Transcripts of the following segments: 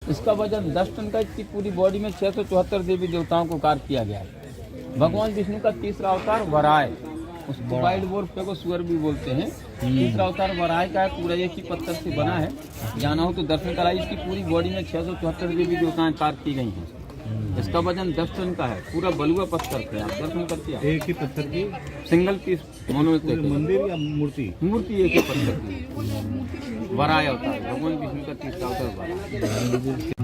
इसका वजन 10 टन का। इसकी पूरी बॉडी में 674 देवी देवताओं को कार्य किया गया है। भगवान विष्णु का तीसरा अवतार वराह, उसको वाइल्ड वोल्फ को सुअर भी बोलते हैं। तीसरा अवतार वराह का है, पूरा एक ही पत्थर से बना है। जाना हो तो दर्शन कराइए। इसकी पूरी बॉडी में 674 देवी देवताएं कार्य की गई हैं। इसका वजन 10 टन का है, पूरा बलुआ पत्थर पे। आप दर्शन करते हैं, एक ही पत्थर की सिंगल पीस मोनोलिथिक मंदिर या मूर्ति? मूर्ति एक ही पत्थर की। वराह अवतार, भगवान विष्णु का तीसरा अवतार वराह।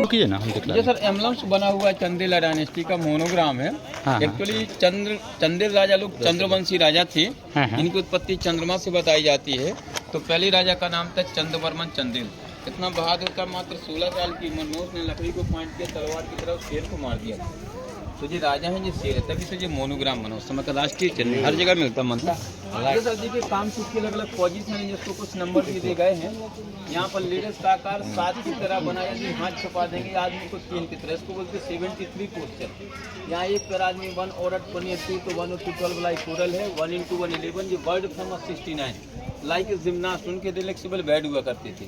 कीजिए ना, हम दिखला ये सर एम्बलम्स बना हुआ चंदेला डायनेस्टी का मोनोग्राम है। हाँ। एक्चुअली चंदेल राजा लोग चंद्रवंशी राजा थे। हाँ। इनकी उत्पत्ति चंद्रमा से बताई जाती है। तो पहले राजा का नाम था चंद्रवर्मन चंदेल। इतना बहादुर था, मात्र 16 साल की उम्र में उसने लकड़ी को पॉइंट किया, तलवार की तरफ शेर को मार दिया। तो ये राजा है, ये शेर है, तभी से ये मोनोग्राम बना। उस समय का राष्ट्रीय चिन्ह हर जगह मिलता मनता। ये सर जी के काम की अलग अलग पोजिशन है, जिसको कुछ नंबर भी दिए गए हैं। यहाँ पर लेडीज का आकार 7 की तरह बना, यदि हाथ छुपा देंगे आदमी को 3 की तरह, इसको बोलते 73 पोस्चर। यहाँ एक पर आदमी 1 औरत 22 तो 1 to 12 लाइक कोरल है, 1 into 1 11। ये वर्ल्ड फेमस 69 लाइक जिम्नास्ट उनके रिलैक्सेबल बेड हुआ करते थे।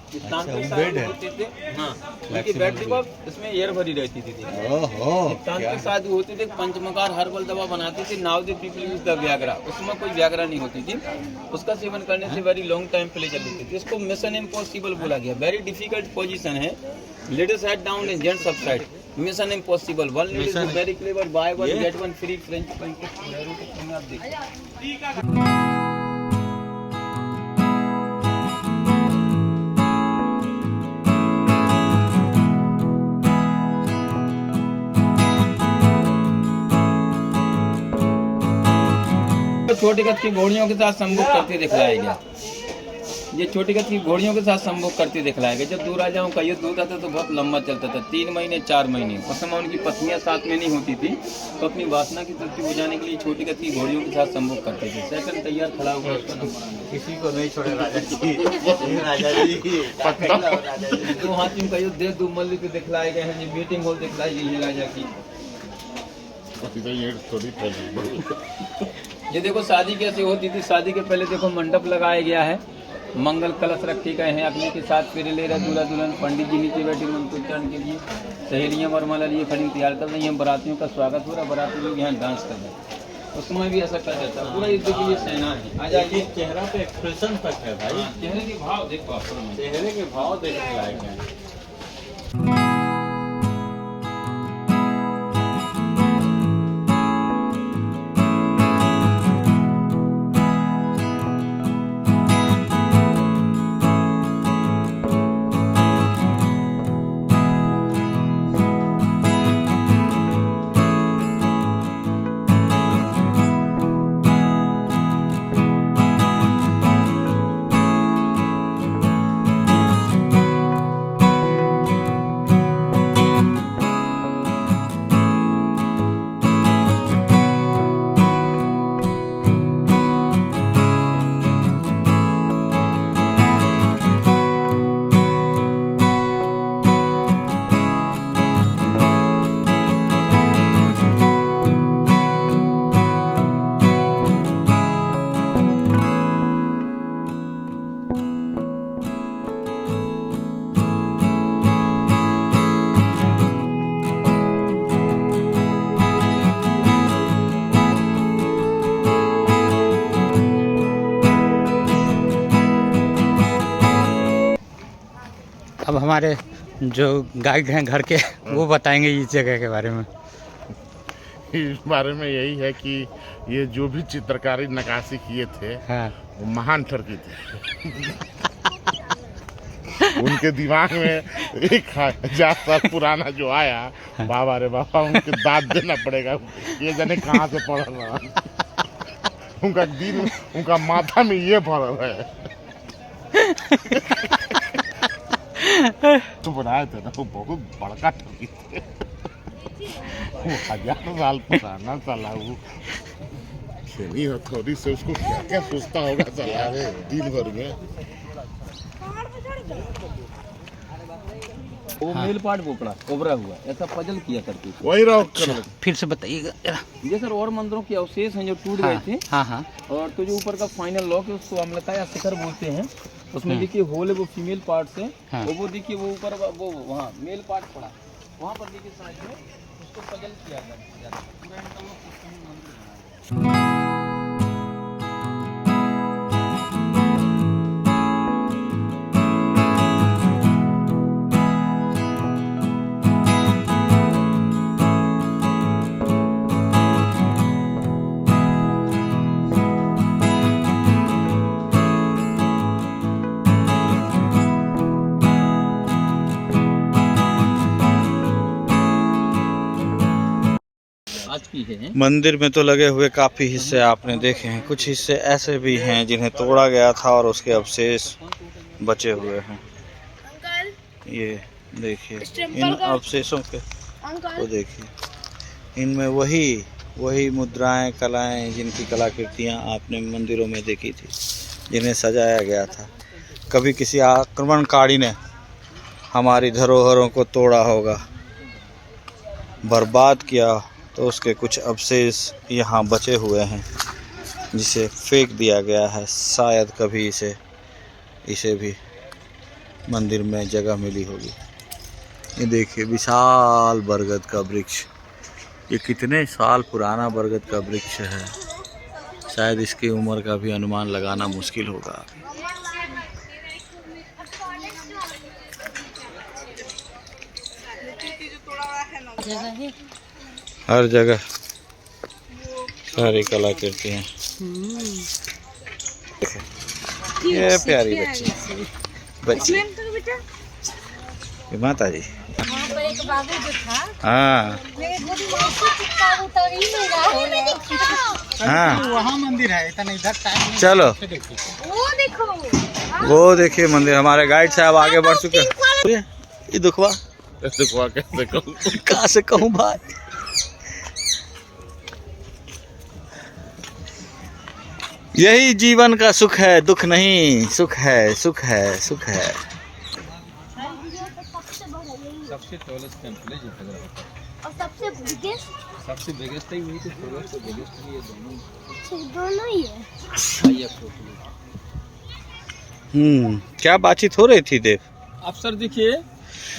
बेड होते थे, हाँ, उनकी बेड देखो इसमें एयर भरी रहती थी। तांत्रिक साधु होते थे, पंचमकार हर्बल दवा बनाते थे। Now the people use the Viagra, उसमें कोई व्याग्रा नहीं होती थी। उसका सेवन करने से वेरी लॉन्ग टाइम प्लेजर लेते थे। इसको मिशन इम्पॉसिबल बोला गया। वेरी डिफिकल्ट पोजीशन है। Ladies head down and gents upside. Mission impossible. One ladies very clever, by one get one free. French आप देखिए। छोटी गति की घोड़ियों के साथ संभोग करते दिखलाया गया। ये छोटी गति की घोड़ियों के साथ संभोग करते दिखलाया गया। जब 2 राजाओं का युद्ध होता था तो बहुत लंबा चलता था, 3 महीने 4 महीने। उस समय उनकी पत्नियां साथ में नहीं होती थी, तो अपनी वासना की तृप्ति बुझाने के लिए छोटी गति की घोड़ियों के साथ संभोग करते थे। सेकंड तैयार खड़ा हुआ, किसी को नहीं छोड़े राजा जी। राजा जी 2 हाथियों का युद्ध 2 मल्ल के दिखलाए गए हैं। ये मीटिंग हॉल दिखलाई गई है राजा की। ये देखो शादी कैसे होती थी। शादी के पहले देखो मंडप लगाया गया है, मंगल कलश रखे गए हैं, अग्नि के साथ फेरे ले रहे दूल्हा दुल्हन। पंडित जी नीचे बैठे मंत्रोच्चारण के लिए, सहेलियां वरमाला लिए खड़ी तैयार कर रही हैं। बरातियों का स्वागत हो रहा है, बराती लोग यहाँ डांस कर रहे हैं। उस समय भी ऐसा कर जाता है। पूरा युद्ध के लिए सेना है। आ जाइए। चेहरा पे एक्सप्रेशन तक है भाई, चेहरे के भाव देखो आप, चेहरे के भाव देखने लायक है। हमारे जो गाइड हैं घर के वो बताएंगे इस जगह के बारे में। इस बारे में यही है कि ये जो भी चित्रकारी नक्काशी किए थे हाँ। वो महान ठरकी थे। उनके दिमाग में 1000 साल पुराना जो आया, बाबा रे बाबा, उनके दाद देना पड़ेगा। ये जाने कहाँ से पढ़ रहा, उनका दिल, उनका माथा में ये भरल है। तो बनाए थे ना, वो बहुत बड़का ठगी थे। वो 1000 साल पुराना साला, वो खेली हथौड़ी से उसको क्या क्या सोचता होगा साला दिन भर में। वो मेल पार्ट उभरा हुआ ऐसा पजल किया करती थी। वही रहो अच्छा, फिर से बताइएगा जरा। ये सर और मंदिरों के अवशेष हैं जो टूट हाँ, गए थे। हाँ हाँ। और तो जो ऊपर का फाइनल लॉक है उसको अम्लता या शिखर बोलते हैं। उसमें देखिए होल है, वो फीमेल पार्ट से। हाँ। वो देखिए वो ऊपर वो वहाँ मेल पार्ट पड़ा, वहाँ पर देखिए साइड में उसको पजल किया गया। पूरा इनका वो सिस्टम मंदिर बनाया है। आज की है। मंदिर में तो लगे हुए काफ़ी हिस्से आपने देखे हैं, कुछ हिस्से ऐसे भी हैं जिन्हें तोड़ा गया था और उसके अवशेष बचे हुए हैं। ये देखिए इन अवशेषों के, वो देखिए इनमें वही मुद्राएं, कलाएं, जिनकी कलाकृतियां आपने मंदिरों में देखी थी, जिन्हें सजाया गया था। कभी किसी आक्रमणकारी ने हमारी धरोहरों को तोड़ा होगा, बर्बाद किया, तो उसके कुछ अवशेष यहाँ बचे हुए हैं जिसे फेंक दिया गया है। शायद कभी इसे भी मंदिर में जगह मिली होगी। ये देखिए विशाल बरगद का वृक्ष, ये कितने साल पुराना बरगद का वृक्ष है, शायद इसकी उम्र का भी अनुमान लगाना मुश्किल होगा। हर जगह सारी कलाकृतियाँ। ये प्यारी बच्ची ये माता जी। एक बाबू जो था, हाँ मेरे गोदी में ऐसे चिपका उतर ही नहीं रहा है। हाँ वहाँ मंदिर है, इतना इधर टाइम चलो वो देखो, वो देखिए मंदिर। हमारे गाइड साहब आगे बढ़ चुके हैं। ये दुखवा कैसे कहूँ, कहाँ से कहूँ भाई। यही जीवन का सुख है, दुख नहीं, सुख है, सुख है, सुख है। सबसे टॉलेस्ट टेंपल है जो और सबसे बिगेस्ट ही हुई, तो टॉलेस्ट और बिगेस्ट भी ये दोनों ही है। आइए क्या बातचीत हो रही थी देव? अब सर देखिए,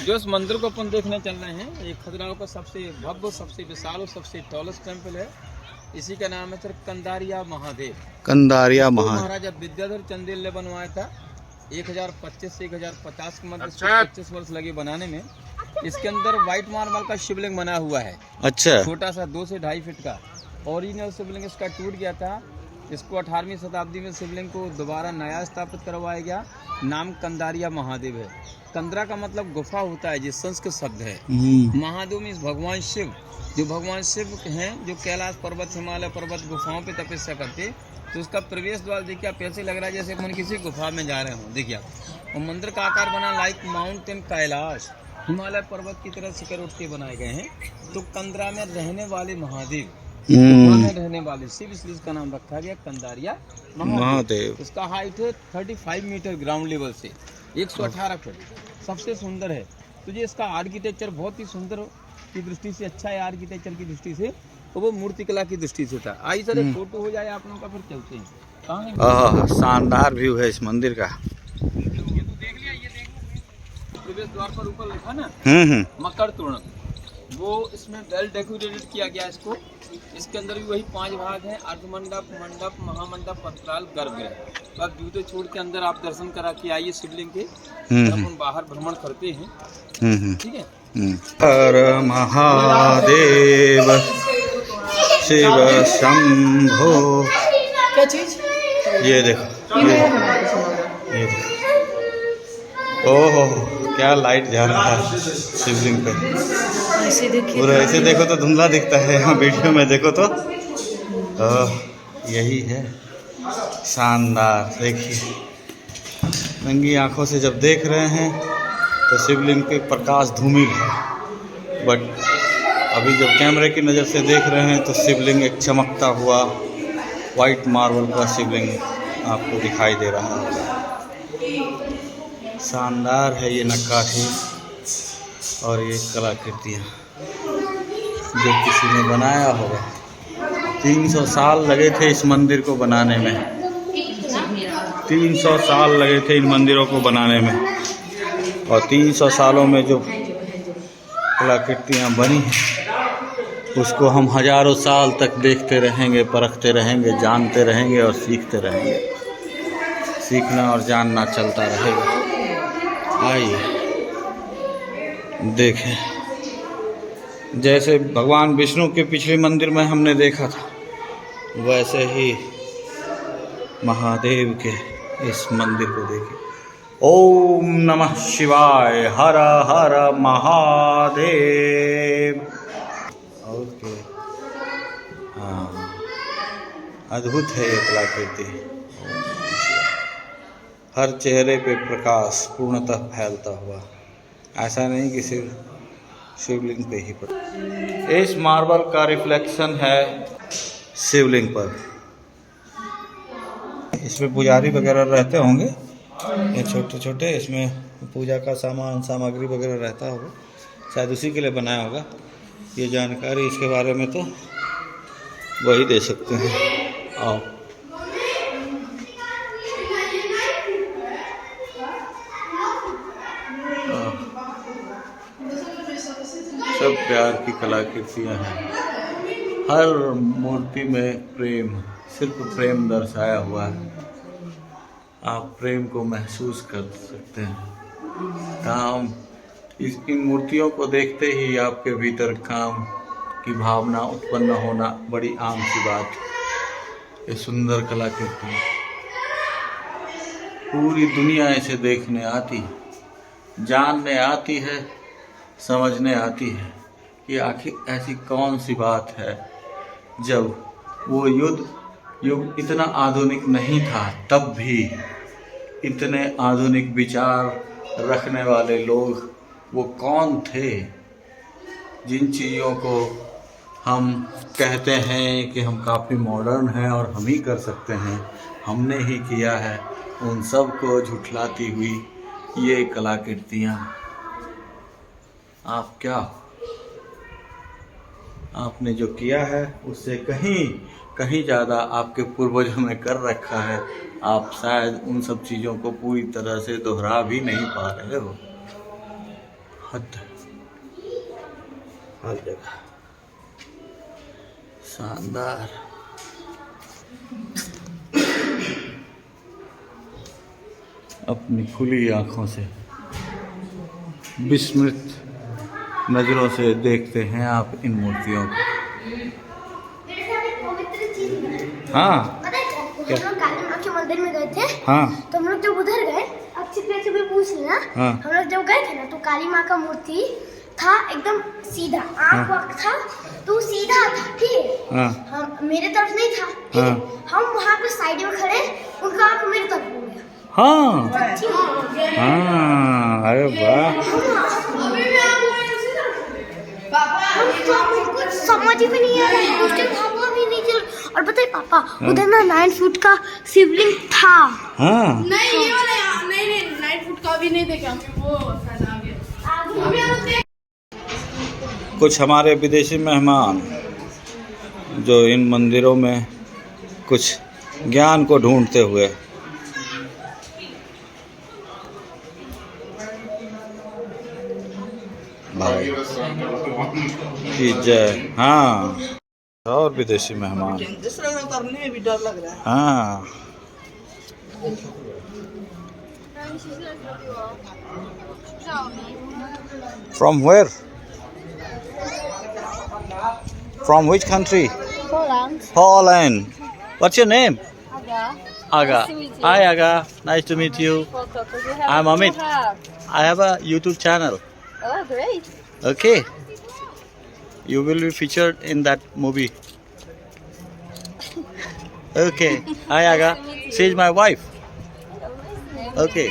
जो इस मंदिर को अपन देखने चल रहे हैं, ये खजुराहो का सबसे भव्य, सबसे विशाल और सबसे टॉलेस्ट टेंपल है। इसी का नाम है सर कंदारिया महादेव। कंदारिया महादेव महाराजा विद्याधर चंदेल ने बनवाया था। 1025 से 1050 के मध्य, अच्छा। 25 वर्ष लगे बनाने में। इसके अंदर व्हाइट मार्बल का शिवलिंग बना हुआ है, अच्छा छोटा सा 2 से 2.5 फीट का। ओरिजिनल शिवलिंग इसका टूट गया था। इसको 18वीं शताब्दी में शिवलिंग को दोबारा नया स्थापित करवाया गया। नाम कंदारिया महादेव है। कंदरा का मतलब गुफा होता है, जो संस्कृत शब्द है। महादेव में भगवान शिव, जो भगवान शिव हैं, जो कैलाश पर्वत, हिमालय पर्वत, गुफाओं पे तपस्या करते, तो उसका प्रवेश द्वार देखिए आप, ऐसे लग रहा है जैसे अपन किसी गुफा में जा रहे हो। देखिए आप, और मंदिर का आकार बना लाइक माउंटेन, कैलाश, हिमालय पर्वत की तरह शिखर उठ के बनाए गए हैं। तो कंदरा में रहने वाले महादेव, गुफा में रहने वाले शिव, इसलिए इसका नाम रखा गया कंदारिया महादेव। इसका हाइट है 35 मीटर ग्राउंड लेवल से, 118 फीट। सबसे सुंदर है। तो ये इसका आर्किटेक्चर बहुत ही सुंदर की दृष्टि से अच्छा है, आर्किटेक्चर की दृष्टि से, तो वो मूर्तिकला की दृष्टि से था। आइए सर एक फोटो हो जाए आप लोगों का, फिर चलते हैं। कहाँ है? शानदार व्यू है इस मंदिर का। देख लिया, ये देखो प्रवेश द्वार पर ऊपर लिखा ना हम्म मकर तोरण, वो इसमें वेल डेकोरेटेड किया गया इसको। इसके अंदर भी वही 5 भाग हैं, अर्धमंडप, मंडप, महामंडप, पत्राल, गर्भगृह। तो आप जूते छोड़ के अंदर आप दर्शन करा के आइए शिवलिंग के। हम बाहर भ्रमण करते हैं, ठीक है। हर महादेव शिव शंभो। क्या चीज? ये देखो, ये देखो, ओहो क्या लाइट जा रहा है शिवलिंग पे। ऐसे देखिए, पूरा ऐसे देखो तो धुंधला दिखता है, यहाँ वीडियो में देखो तो यही है शानदार। देखिए नंगी आंखों से जब देख रहे हैं तो शिवलिंग के प्रकाश धूमिल है, बट अभी जब कैमरे की नज़र से देख रहे हैं तो शिवलिंग एक चमकता हुआ वाइट मार्बल का शिवलिंग आपको दिखाई दे रहा है। शानदार है ये नक्काशी और ये कलाकृतियाँ जो किसी ने बनाया होगा। 300 साल लगे थे इस मंदिर को बनाने में, 300 साल लगे थे इन मंदिरों को बनाने में, और 300 सालों में जो कलाकृतियाँ बनी हैं उसको हम हजारों साल तक देखते रहेंगे, परखते रहेंगे, जानते रहेंगे और सीखते रहेंगे। सीखना और जानना चलता रहेगा। आइए देखें, जैसे भगवान विष्णु के पिछले मंदिर में हमने देखा था, वैसे ही महादेव के इस मंदिर को देखें। ओम नमः शिवाय, हर हर महादेव। ओके, हाँ, अद्भुत है ये कलाकृति। हर चेहरे पे प्रकाश पूर्णतः फैलता हुआ, ऐसा नहीं कि सिर्फ शिवलिंग पे ही पड़ा। इस मार्बल का रिफ्लेक्शन है शिवलिंग पर। इसमें पुजारी वगैरह रहते होंगे, ये छोटे छोटे, इसमें पूजा का सामान सामग्री वगैरह रहता होगा, शायद उसी के लिए बनाया होगा। ये जानकारी इसके बारे में तो वही दे सकते हैं। आओ सब प्यार की कलाकृतियाँ हैं। हर मूर्ति में प्रेम, सिर्फ प्रेम दर्शाया हुआ है। आप प्रेम को महसूस कर सकते हैं। काम इन मूर्तियों को देखते ही आपके भीतर काम की भावना उत्पन्न होना बड़ी आम सी बात। ये सुंदर कलाकृति पूरी दुनिया इसे देखने आती है, जानने आती है, समझने आती है कि आखिर ऐसी कौन सी बात है। जब वो युग इतना आधुनिक नहीं था, तब भी इतने आधुनिक विचार रखने वाले लोग वो कौन थे। जिन चीज़ों को हम कहते हैं कि हम काफ़ी मॉडर्न हैं और हम ही कर सकते हैं, हमने ही किया है, उन सब को झुठलाती हुई ये कलाकृतियाँ। आप क्या हो? आपने जो किया है उससे कहीं ज़्यादा आपके पूर्वजों ने कर रखा है। आप शायद उन सब चीज़ों को पूरी तरह से दोहरा भी नहीं पा रहे हो। हद हर जगह शानदार। अपनी खुली आँखों से विस्मृत नज़रों से देखते हैं आप इन मूर्तियों को। हाँ, क्या? हम लोग काली माँ के मंदिर में गए थे। हाँ, तो हम लोग जब उधर गए, अच्छे से भी पूछ लेना। हाँ, हम लोग जब गए थे ना, तो काली माँ का मूर्ति था एकदम सीधा, आँख वाँख था तो सीधा था, ठीक है। हाँ, हम मेरे तरफ नहीं था, ठीक है। हम वहाँ पे साइड में खड़े, उनका आँख मेरे तरफ हो गया। हाँ, ठीक है। हाँ, अरे वाह। हम कुछ समझ भी नहीं आ रहा है, उस टाइम हवा भी नहीं चल। और पता है पापा, उधर ना 9 फुट का शिवलिंग था। हाँ, नहीं ये वाला, नहीं 9 फुट का भी नहीं देखा हमने, वो शायद आगे। कुछ हमारे विदेशी मेहमान जो इन मंदिरों में कुछ ज्ञान को ढूंढते हुए भाई की जय। हाँ, और विदेशी मेहमान। हाँ, from where? From which country? Poland. Poland. What's your name? Aga. Aga. Hi Aga, nice to meet you. I'm Amit. I have a YouTube channel. Oh, great. Okay. You will be featured in that movie. Okay. Hi Aga. She is my wife. Okay.